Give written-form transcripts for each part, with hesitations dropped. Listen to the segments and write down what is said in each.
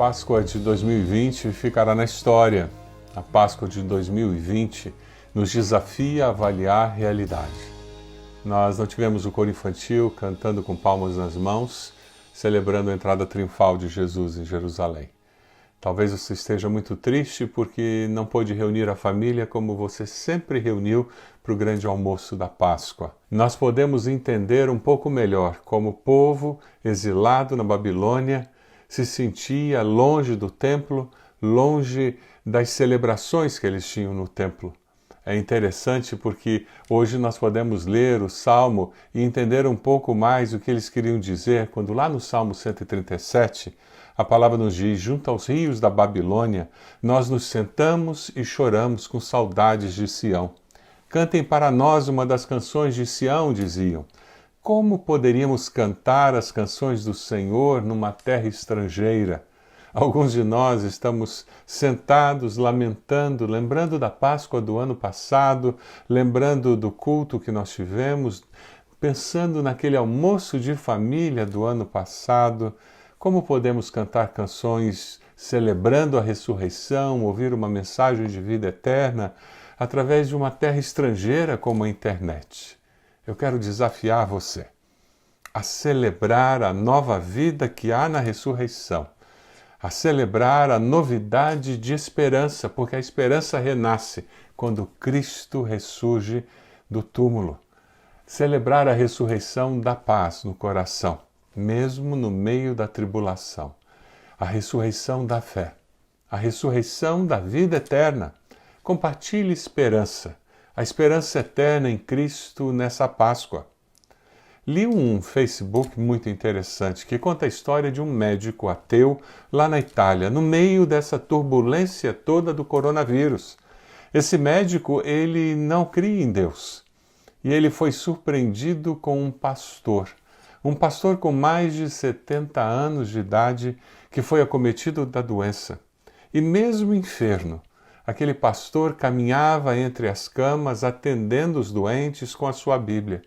Páscoa de 2020 ficará na história. A Páscoa de 2020 nos desafia a avaliar a realidade. Nós não tivemos o coro infantil cantando com palmas nas mãos, celebrando a entrada triunfal de Jesus em Jerusalém. Talvez você esteja muito triste porque não pôde reunir a família como você sempre reuniu para o grande almoço da Páscoa. Nós podemos entender um pouco melhor como o povo exilado na Babilônia se sentia longe do templo, longe das celebrações que eles tinham no templo. É interessante porque hoje nós podemos ler o Salmo e entender um pouco mais o que eles queriam dizer, quando lá no Salmo 137, a palavra nos diz: junto aos rios da Babilônia, nós nos sentamos e choramos com saudades de Sião. Cantem para nós uma das canções de Sião, diziam. Como poderíamos cantar as canções do Senhor numa terra estrangeira? Alguns de nós estamos sentados, lamentando, lembrando da Páscoa do ano passado, lembrando do culto que nós tivemos, pensando naquele almoço de família do ano passado. Como podemos cantar canções celebrando a ressurreição, ouvir uma mensagem de vida eterna através de uma terra estrangeira como a internet? Eu quero desafiar você a celebrar a nova vida que há na ressurreição, a celebrar a novidade de esperança, porque a esperança renasce quando Cristo ressurge do túmulo. Celebrar a ressurreição da paz no coração, mesmo no meio da tribulação. A ressurreição da fé, a ressurreição da vida eterna. Compartilhe esperança, a esperança eterna em Cristo nessa Páscoa. Li um Facebook muito interessante que conta a história de um médico ateu lá na Itália, no meio dessa turbulência toda do coronavírus. Esse médico, ele não cria em Deus. E ele foi surpreendido com um pastor com mais de 70 anos de idade que foi acometido da doença. E mesmo enfermo, aquele pastor caminhava entre as camas atendendo os doentes com a sua Bíblia.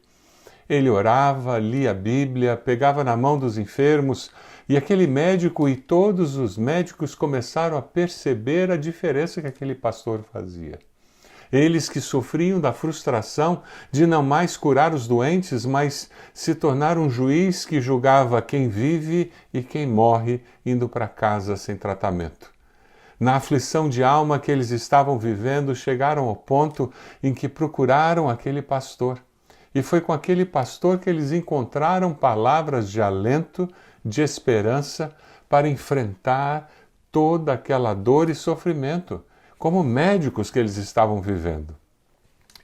Ele orava, lia a Bíblia, pegava na mão dos enfermos, e aquele médico e todos os médicos começaram a perceber a diferença que aquele pastor fazia. Eles que sofriam da frustração de não mais curar os doentes, mas se tornar um juiz que julgava quem vive e quem morre indo para casa sem tratamento. Na aflição de alma que eles estavam vivendo, chegaram ao ponto em que procuraram aquele pastor. E foi com aquele pastor que eles encontraram palavras de alento, de esperança, para enfrentar toda aquela dor e sofrimento, como médicos que eles estavam vivendo.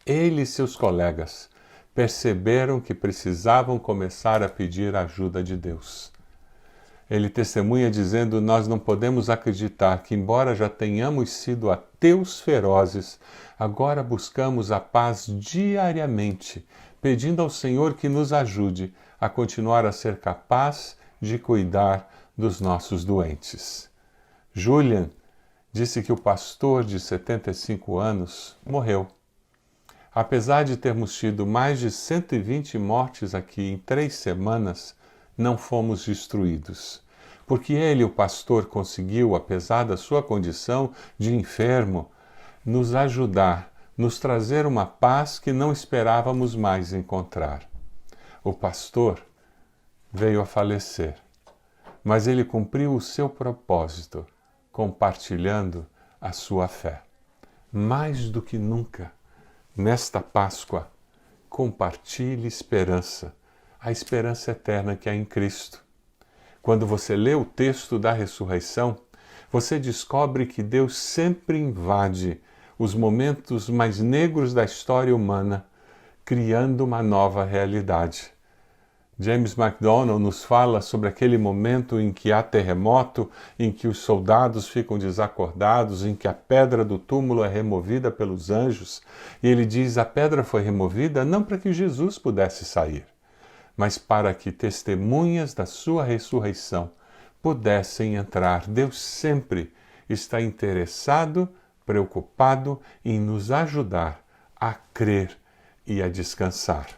Ele e seus colegas perceberam que precisavam começar a pedir a ajuda de Deus. Ele testemunha dizendo: nós não podemos acreditar que, embora já tenhamos sido ateus ferozes, agora buscamos a paz diariamente, pedindo ao Senhor que nos ajude a continuar a ser capaz de cuidar dos nossos doentes. Julian disse que o pastor de 75 anos morreu. Apesar de termos tido mais de 120 mortes aqui em 3 semanas, não fomos destruídos. Porque ele, o pastor, conseguiu, apesar da sua condição de enfermo, nos ajudar, nos trazer uma paz que não esperávamos mais encontrar. O pastor veio a falecer, mas ele cumpriu o seu propósito, compartilhando a sua fé. Mais do que nunca, nesta Páscoa, compartilhe esperança, a esperança eterna que há em Cristo. Quando você lê o texto da ressurreição, você descobre que Deus sempre invade os momentos mais negros da história humana, criando uma nova realidade. James MacDonald nos fala sobre aquele momento em que há terremoto, em que os soldados ficam desacordados, em que a pedra do túmulo é removida pelos anjos, e ele diz: a pedra foi removida não para que Jesus pudesse sair, mas para que testemunhas da sua ressurreição pudessem entrar. Deus sempre está interessado, preocupado em nos ajudar a crer e a descansar.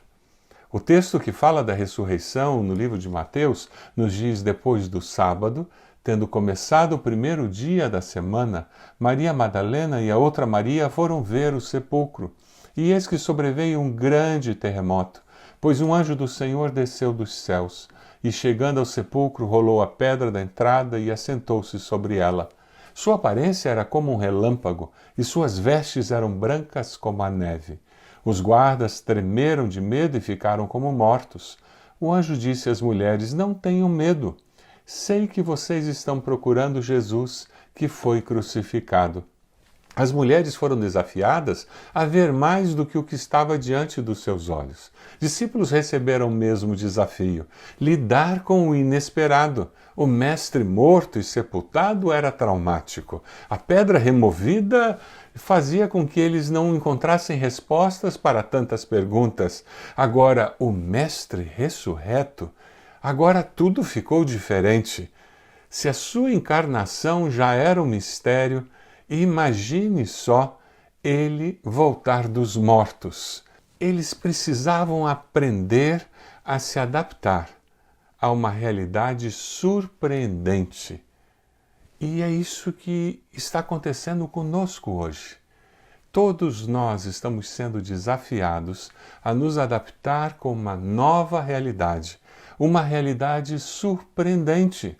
O texto que fala da ressurreição no livro de Mateus nos diz: depois do sábado, Tendo começado o primeiro dia da semana, Maria Madalena e a outra Maria foram ver o sepulcro. E eis que sobreveio um grande terremoto, pois um anjo do Senhor desceu dos céus, e chegando ao sepulcro rolou a pedra da entrada e assentou-se sobre ela. Sua aparência era como um relâmpago, e suas vestes eram brancas como a neve. Os guardas tremeram de medo e ficaram como mortos. O anjo disse às mulheres: Não tenham medo. Sei que vocês estão procurando Jesus, que foi crucificado. As mulheres foram desafiadas a ver mais do que o que estava diante dos seus olhos. Discípulos receberam o mesmo desafio: lidar com o inesperado. O mestre morto e sepultado era traumático. A pedra removida fazia com que eles não encontrassem respostas para tantas perguntas. Agora, o mestre ressurreto, agora tudo ficou diferente. Se a sua encarnação já era um mistério, imagine só ele voltar dos mortos. Eles precisavam aprender a se adaptar a uma realidade surpreendente. E é isso que está acontecendo conosco hoje. Todos nós estamos sendo desafiados a nos adaptar com uma nova realidade, uma realidade surpreendente.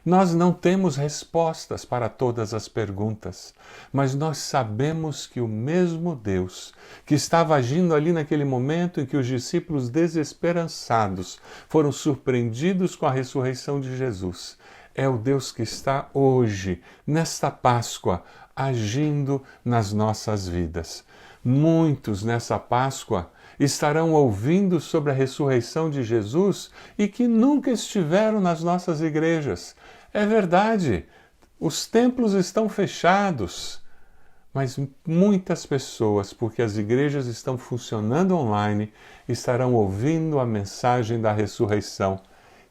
Nós não temos respostas para todas as perguntas, mas nós sabemos que o mesmo Deus que estava agindo ali naquele momento em que os discípulos desesperançados foram surpreendidos com a ressurreição de Jesus, é o Deus que está hoje, nesta Páscoa, agindo nas nossas vidas. Muitos nessa Páscoa estarão ouvindo sobre a ressurreição de Jesus e que nunca estiveram nas nossas igrejas. É verdade, os templos estão fechados, mas muitas pessoas, porque as igrejas estão funcionando online, estarão ouvindo a mensagem da ressurreição.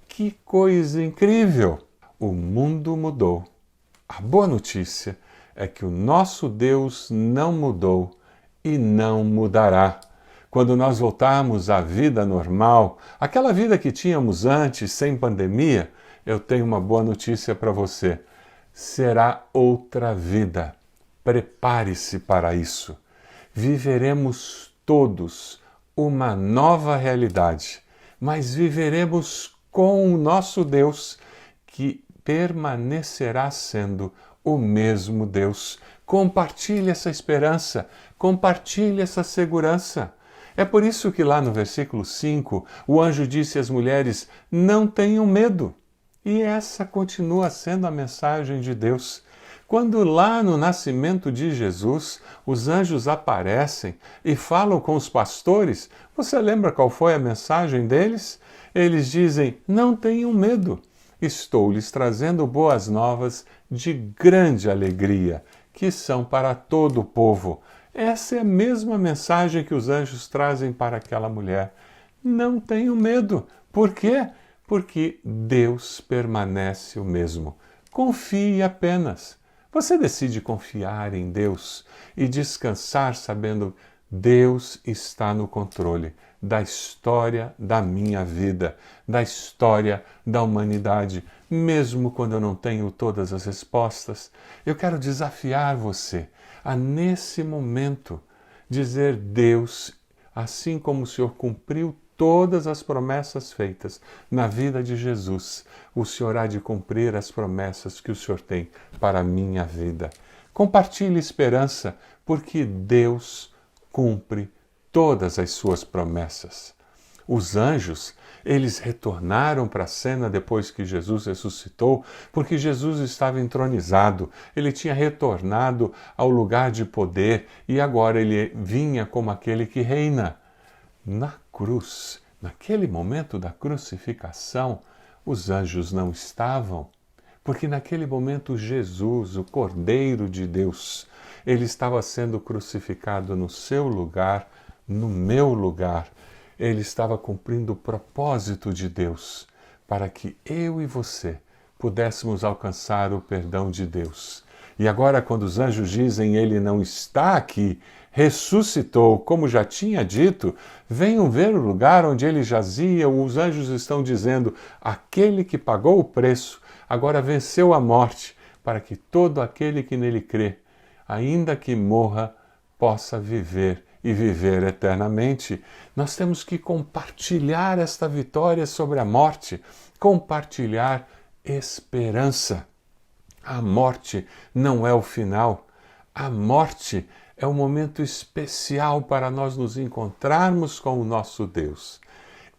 Que coisa incrível! O mundo mudou. A boa notícia é que o nosso Deus não mudou e não mudará. Quando nós voltarmos à vida normal, aquela vida que tínhamos antes, sem pandemia, eu tenho uma boa notícia para você. Será outra vida. Prepare-se para isso. Viveremos todos uma nova realidade, mas viveremos com o nosso Deus, que permanecerá sendo o mesmo Deus. Compartilhe essa esperança, compartilhe essa segurança. É por isso que lá no versículo 5, o anjo disse às mulheres: não tenham medo. E essa continua sendo a mensagem de Deus. Quando lá no nascimento de Jesus, os anjos aparecem e falam com os pastores, você lembra qual foi a mensagem deles? Eles dizem: não tenham medo. Estou lhes trazendo boas novas de grande alegria, que são para todo o povo. Essa é a mesma mensagem que os anjos trazem para aquela mulher. Não tenham medo. Por quê? Porque Deus permanece o mesmo. Confie apenas. Você decide confiar em Deus e descansar sabendo que Deus está no controle da história da minha vida, da história da humanidade. Mesmo quando eu não tenho todas as respostas, eu quero desafiar você a, nesse momento, dizer: Deus, assim como o Senhor cumpriu todas as promessas feitas na vida de Jesus, o Senhor há de cumprir as promessas que o Senhor tem para a minha vida. Compartilhe esperança, porque Deus cumpre todas as suas promessas. Os anjos, eles retornaram para a cena depois que Jesus ressuscitou, porque Jesus estava entronizado, ele tinha retornado ao lugar de poder e agora ele vinha como aquele que reina. Na cruz, naquele momento da crucificação, os anjos não estavam, porque naquele momento Jesus, o Cordeiro de Deus, ele estava sendo crucificado no seu lugar, no meu lugar. Ele estava cumprindo o propósito de Deus para que eu e você pudéssemos alcançar o perdão de Deus. E agora, quando os anjos dizem ele não está aqui, ressuscitou, como já tinha dito, venham ver o lugar onde ele jazia. Os anjos estão dizendo: aquele que pagou o preço, agora venceu a morte, para que todo aquele que nele crê, ainda que morra, possa viver e viver eternamente. Nós temos que compartilhar esta vitória sobre a morte, compartilhar esperança. A morte não é o final. A morte é um momento especial para nós nos encontrarmos com o nosso Deus.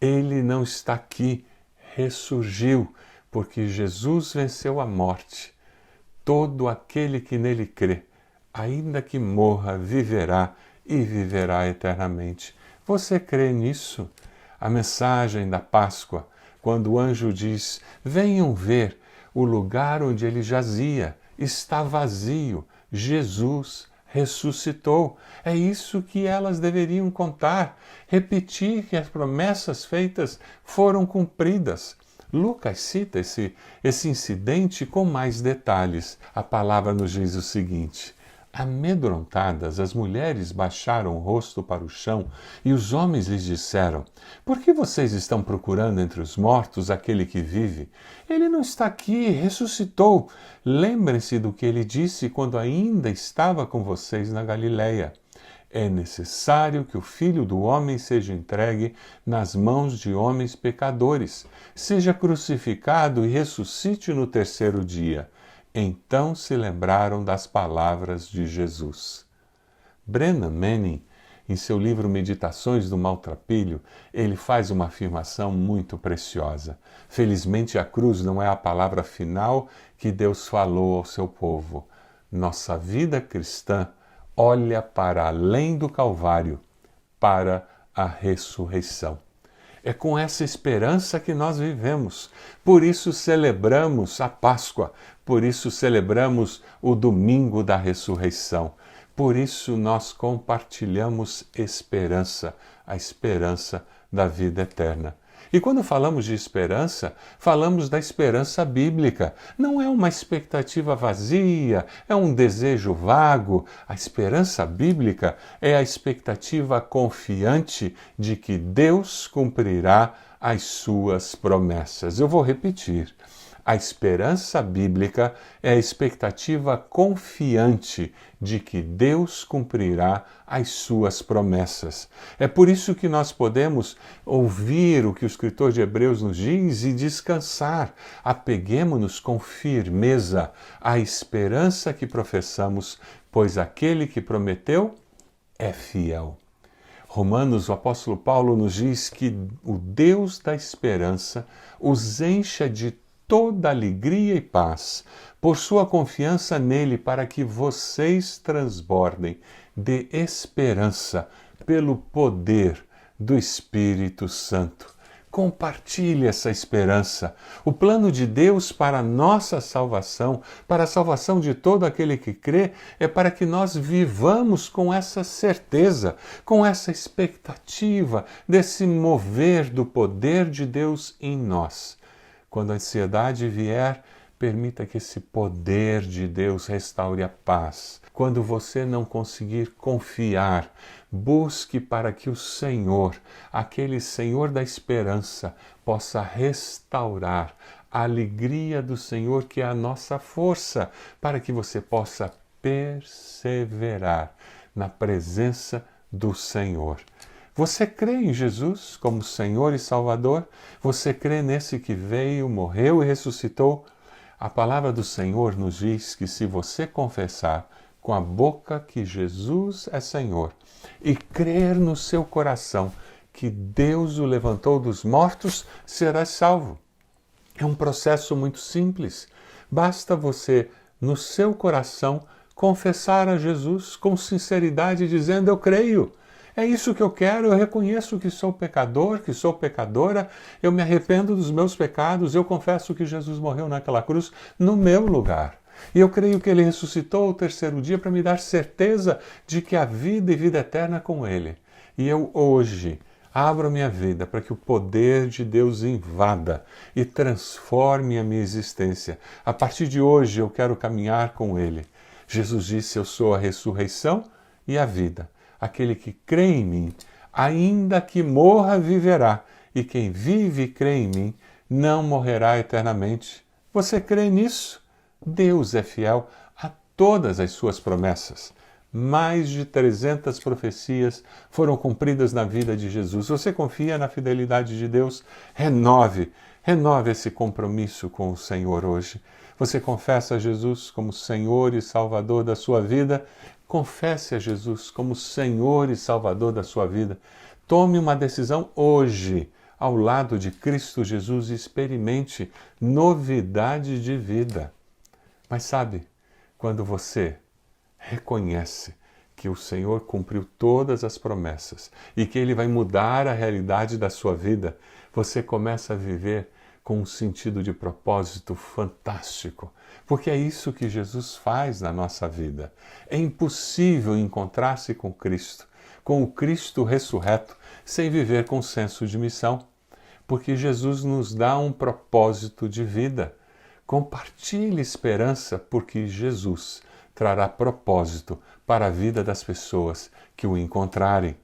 Ele não está aqui, ressurgiu, porque Jesus venceu a morte. Todo aquele que nele crê, ainda que morra, viverá e viverá eternamente. Você crê nisso? A mensagem da Páscoa, quando o anjo diz: venham ver, o lugar onde ele jazia está vazio, Jesus ressuscitou. É isso que elas deveriam contar, repetir que as promessas feitas foram cumpridas. Lucas cita esse incidente com mais detalhes. A palavra nos diz o seguinte: amedrontadas, as mulheres baixaram o rosto para o chão e os homens lhes disseram: por que vocês estão procurando entre os mortos aquele que vive? Ele não está aqui, ressuscitou. Lembrem-se do que ele disse quando ainda estava com vocês na Galileia. É necessário que o Filho do Homem seja entregue nas mãos de homens pecadores, seja crucificado e ressuscite no terceiro dia. Então se lembraram das palavras de Jesus. Brennan Manning, em seu livro Meditações do Maltrapilho, ele faz uma afirmação muito preciosa. Felizmente a cruz não é a palavra final que Deus falou ao seu povo. Nossa vida cristã olha para além do Calvário, para a ressurreição. É com essa esperança que nós vivemos. Por isso celebramos a Páscoa, por isso celebramos o domingo da ressurreição. Por isso nós compartilhamos esperança, a esperança da vida eterna. E quando falamos de esperança, falamos da esperança bíblica. Não é uma expectativa vazia, é um desejo vago. A esperança bíblica é a expectativa confiante de que Deus cumprirá as suas promessas. Eu vou repetir. A esperança bíblica é a expectativa confiante de que Deus cumprirá as suas promessas. É por isso que nós podemos ouvir o que o escritor de Hebreus nos diz e descansar. Apeguemo-nos com firmeza à esperança que professamos, pois aquele que prometeu é fiel. Romanos, o apóstolo Paulo nos diz que o Deus da esperança os encha de toda alegria e paz, por sua confiança nele, para que vocês transbordem de esperança pelo poder do Espírito Santo. Compartilhe essa esperança. O plano de Deus para a nossa salvação, para a salvação de todo aquele que crê, é para que nós vivamos com essa certeza, com essa expectativa desse mover do poder de Deus em nós. Quando a ansiedade vier, permita que esse poder de Deus restaure a paz. Quando você não conseguir confiar, busque para que o Senhor, aquele Senhor da esperança, possa restaurar a alegria do Senhor, que é a nossa força, para que você possa perseverar na presença do Senhor. Você crê em Jesus como Senhor e Salvador? Você crê nesse que veio, morreu e ressuscitou? A palavra do Senhor nos diz que se você confessar com a boca que Jesus é Senhor e crer no seu coração que Deus o levantou dos mortos, serás salvo. É um processo muito simples. Basta você, no seu coração, confessar a Jesus com sinceridade, dizendo: eu creio. É isso que eu quero, eu reconheço que sou pecador, que sou pecadora, eu me arrependo dos meus pecados, eu confesso que Jesus morreu naquela cruz no meu lugar. E eu creio que Ele ressuscitou ao terceiro dia para me dar certeza de que há vida e vida eterna com Ele. E eu hoje abro a minha vida para que o poder de Deus invada e transforme a minha existência. A partir de hoje eu quero caminhar com Ele. Jesus disse: eu sou a ressurreição e a vida. Aquele que crê em mim, ainda que morra, viverá. E quem vive e crê em mim, não morrerá eternamente. Você crê nisso? Deus é fiel a todas as suas promessas. Mais de 300 profecias foram cumpridas na vida de Jesus. Você confia na fidelidade de Deus? Renove esse compromisso com o Senhor hoje. Você confessa a Jesus como Senhor e Salvador da sua vida? Confesse a Jesus como Senhor e Salvador da sua vida. Tome uma decisão hoje, ao lado de Cristo Jesus, e experimente novidade de vida. Mas sabe, quando você reconhece que o Senhor cumpriu todas as promessas e que Ele vai mudar a realidade da sua vida, você começa a viver com um sentido de propósito fantástico, porque é isso que Jesus faz na nossa vida. É impossível encontrar-se com o Cristo ressurreto, sem viver com senso de missão, porque Jesus nos dá um propósito de vida. Compartilhe esperança, porque Jesus trará propósito para a vida das pessoas que o encontrarem.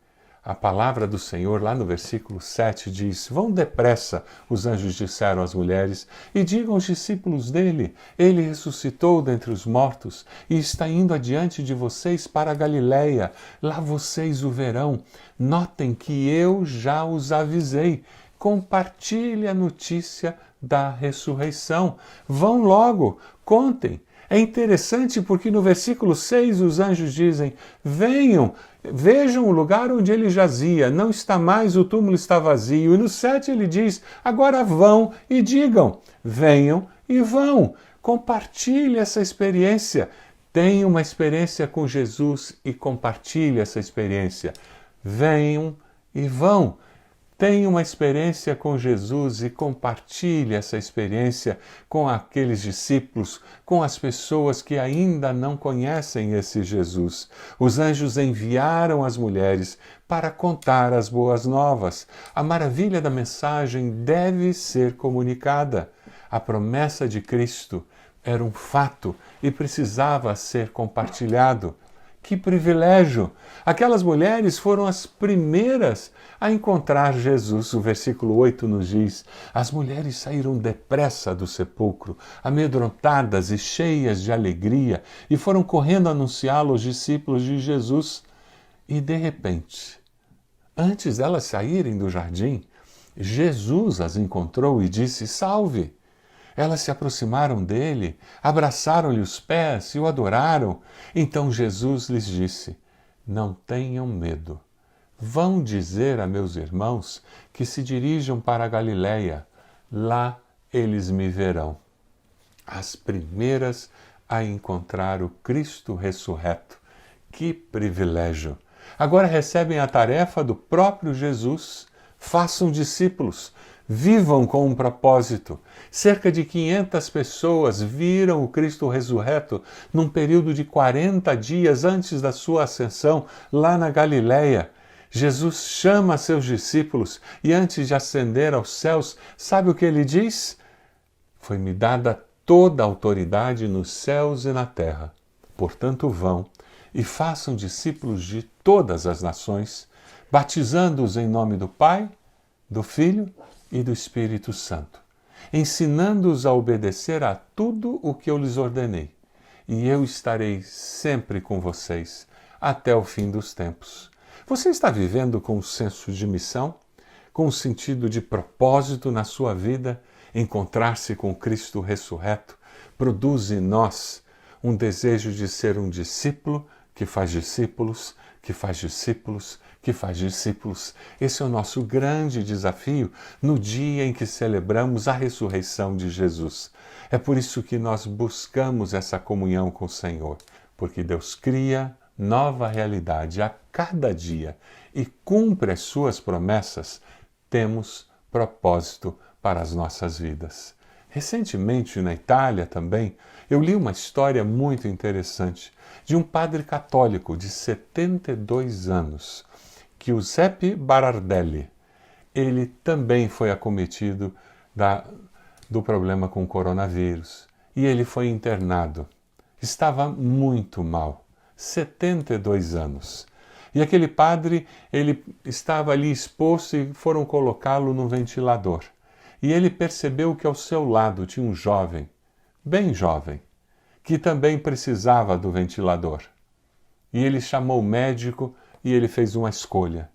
A palavra do Senhor, lá no versículo 7, diz: Vão depressa, os anjos disseram às mulheres, e digam aos discípulos dele: Ele ressuscitou dentre os mortos e está indo adiante de vocês para a Galiléia. Lá vocês o verão. Notem que eu já os avisei. Compartilhe a notícia da ressurreição. Vão logo, contem. É interessante porque no versículo 6 os anjos dizem: Venham, vejam o lugar onde ele jazia, não está mais, o túmulo está vazio. E no 7 ele diz: Agora vão e digam, venham e vão. Compartilhe essa experiência. Tenha uma experiência com Jesus e compartilhe essa experiência. Venham e vão. Tenha uma experiência com Jesus e compartilhe essa experiência com aqueles discípulos, com as pessoas que ainda não conhecem esse Jesus. Os anjos enviaram as mulheres para contar as boas novas. A maravilha da mensagem deve ser comunicada. A promessa de Cristo era um fato e precisava ser compartilhado. Que privilégio! Aquelas mulheres foram as primeiras a encontrar Jesus. O versículo 8 nos diz: As mulheres saíram depressa do sepulcro, amedrontadas e cheias de alegria, e foram correndo anunciá-lo aos discípulos de Jesus. E de repente, antes delas saírem do jardim, Jesus as encontrou e disse: Salve! Elas se aproximaram dele, abraçaram-lhe os pés e o adoraram. Então Jesus lhes disse: Não tenham medo. Vão dizer a meus irmãos que se dirijam para a Galiléia. Lá eles me verão. As primeiras a encontrar o Cristo ressurreto. Que privilégio! Agora recebem a tarefa do próprio Jesus. Façam discípulos. Vivam com um propósito. Cerca de 500 pessoas viram o Cristo ressurreto num período de 40 dias antes da sua ascensão, lá na Galiléia. Jesus chama seus discípulos e antes de ascender aos céus, sabe o que ele diz? Foi-me dada toda a autoridade nos céus e na terra. Portanto, vão e façam discípulos de todas as nações, batizando-os em nome do Pai, do Filho e do Espírito Santo, ensinando-os a obedecer a tudo o que eu lhes ordenei. E eu estarei sempre com vocês até o fim dos tempos. Você está vivendo com um senso de missão? Com um sentido de propósito na sua vida? Encontrar-se com Cristo ressurreto produz em nós um desejo de ser um discípulo que faz discípulos, que faz discípulos, que faz discípulos. Esse é o nosso grande desafio no dia em que celebramos a ressurreição de Jesus. É por isso que nós buscamos essa comunhão com o Senhor, porque Deus cria nova realidade a cada dia e cumpre as suas promessas. Temos propósito para as nossas vidas. Recentemente, na Itália também, eu li uma história muito interessante de um padre católico de 72 anos, Giuseppe Barardelli. Ele também foi acometido do problema com o coronavírus e ele foi internado. Estava muito mal, 72 anos. E aquele padre, ele estava ali exposto e foram colocá-lo no ventilador. E ele percebeu que ao seu lado tinha um jovem bem jovem, que também precisava do ventilador. E ele chamou o médico e ele fez uma escolha.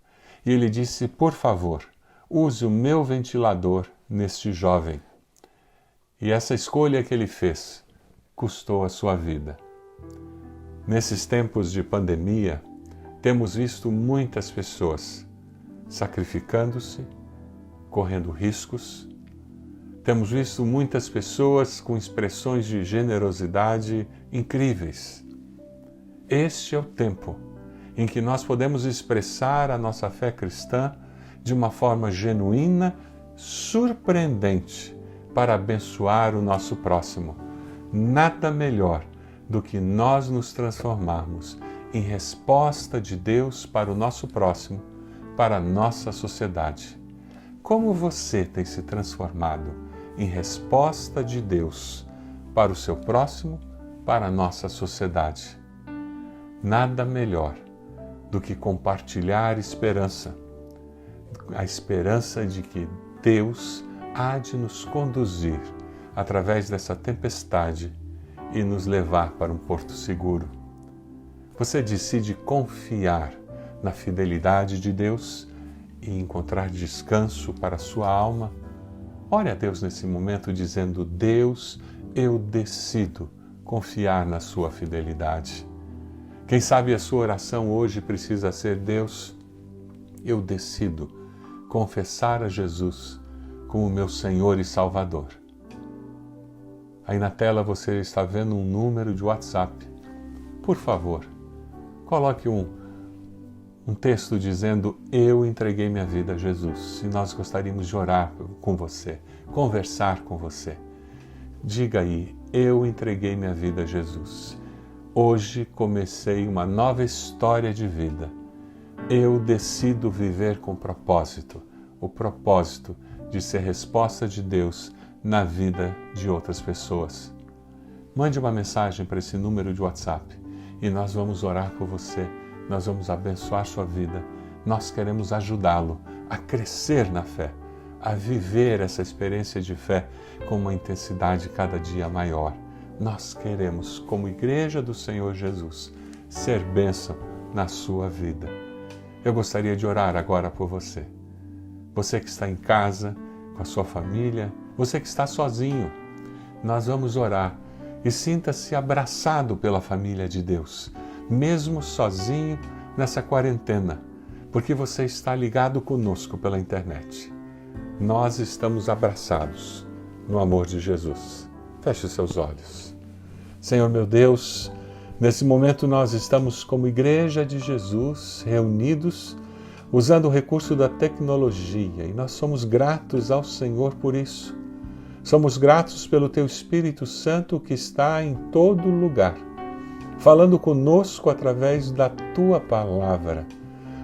E ele disse, por favor, use o meu ventilador neste jovem. E essa escolha que ele fez custou a sua vida. Nesses tempos de pandemia, temos visto muitas pessoas sacrificando-se, correndo riscos. Temos visto muitas pessoas com expressões de generosidade incríveis. Este é o tempo em que nós podemos expressar a nossa fé cristã de uma forma genuína, surpreendente, para abençoar o nosso próximo. Nada melhor do que nós nos transformarmos em resposta de Deus para o nosso próximo, para a nossa sociedade. Como você tem se transformado em resposta de Deus para o seu próximo, para a nossa sociedade? Nada melhor do que compartilhar esperança, a esperança de que Deus há de nos conduzir através dessa tempestade e nos levar para um porto seguro. Você decide confiar na fidelidade de Deus e encontrar descanso para a sua alma? Ore a Deus nesse momento dizendo, Deus, eu decido confiar na sua fidelidade. Quem sabe a sua oração hoje precisa ser, Deus, eu decido confessar a Jesus como meu Senhor e Salvador. Aí na tela você está vendo um número de WhatsApp. Por favor, coloque um texto dizendo, eu entreguei minha vida a Jesus. E nós gostaríamos de orar com você, conversar com você. Diga aí, eu entreguei minha vida a Jesus. Hoje comecei uma nova história de vida. Eu decido viver com propósito, o propósito de ser resposta de Deus na vida de outras pessoas. Mande uma mensagem para esse número de WhatsApp e nós vamos orar por você, nós vamos abençoar sua vida, nós queremos ajudá-lo a crescer na fé, a viver essa experiência de fé com uma intensidade cada dia maior. Nós queremos, como Igreja do Senhor Jesus, ser bênção na sua vida. Eu gostaria de orar agora por você. Você que está em casa, com a sua família, você que está sozinho, nós vamos orar e sinta-se abraçado pela família de Deus, mesmo sozinho nessa quarentena, porque você está ligado conosco pela internet. Nós estamos abraçados no amor de Jesus. Feche os seus olhos. Senhor meu Deus, nesse momento nós estamos como Igreja de Jesus, reunidos, usando o recurso da tecnologia, e nós somos gratos ao Senhor por isso. Somos gratos pelo Teu Espírito Santo que está em todo lugar, falando conosco através da Tua Palavra,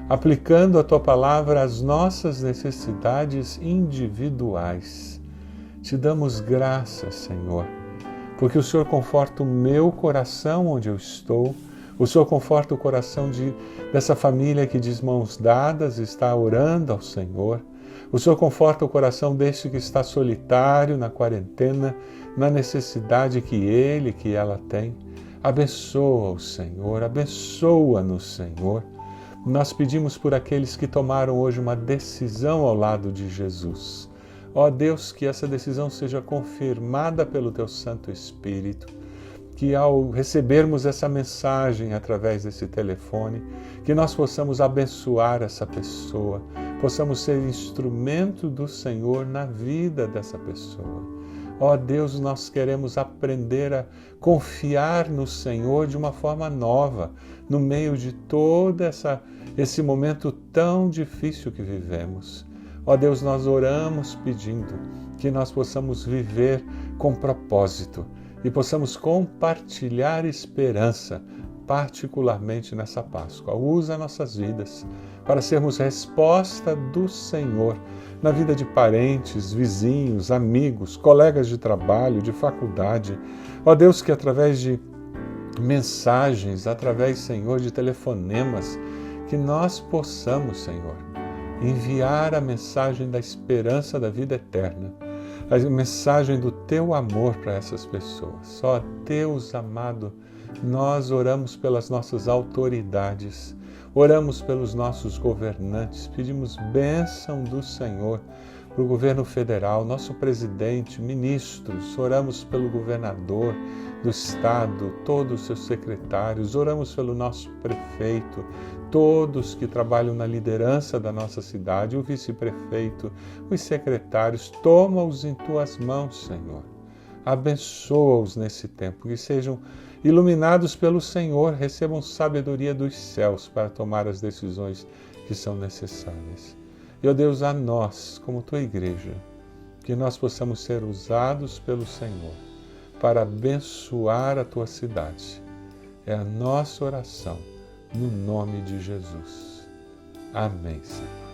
aplicando a Tua Palavra às nossas necessidades individuais. Te damos graças, Senhor, porque o Senhor conforta o meu coração onde eu estou, o Senhor conforta o coração dessa família que de mãos dadas está orando ao Senhor. O Senhor conforta o coração deste que está solitário na quarentena, na necessidade que ela tem. Abençoa-o, Senhor, abençoa-nos, Senhor. Nós pedimos por aqueles que tomaram hoje uma decisão ao lado de Jesus. Ó Deus, que essa decisão seja confirmada pelo Teu Santo Espírito, que ao recebermos essa mensagem através desse telefone, que nós possamos abençoar essa pessoa, possamos ser instrumento do Senhor na vida dessa pessoa. Ó Deus, nós queremos aprender a confiar no Senhor de uma forma nova, no meio de todo esse momento tão difícil que vivemos. Ó Deus, nós oramos pedindo que nós possamos viver com propósito e possamos compartilhar esperança, particularmente nessa Páscoa. Usa nossas vidas para sermos resposta do Senhor na vida de parentes, vizinhos, amigos, colegas de trabalho, de faculdade. Ó Deus, que através de mensagens, através, Senhor, de telefonemas, que nós possamos, Senhor, enviar a mensagem da esperança da vida eterna. a mensagem do teu amor para essas pessoas. Só Deus amado, nós oramos pelas nossas autoridades, oramos pelos nossos governantes, pedimos bênção do Senhor para o governo federal, nosso presidente, ministros, oramos pelo governador do estado, todos os seus secretários, oramos pelo nosso prefeito, todos que trabalham na liderança da nossa cidade, o vice-prefeito, os secretários, toma-os em tuas mãos, Senhor. Abençoa-os nesse tempo, que sejam iluminados pelo Senhor, recebam sabedoria dos céus para tomar as decisões que são necessárias. E, ó Deus, a nós, como tua igreja, que nós possamos ser usados pelo Senhor para abençoar a tua cidade. É a nossa oração, no nome de Jesus. Amém, Senhor.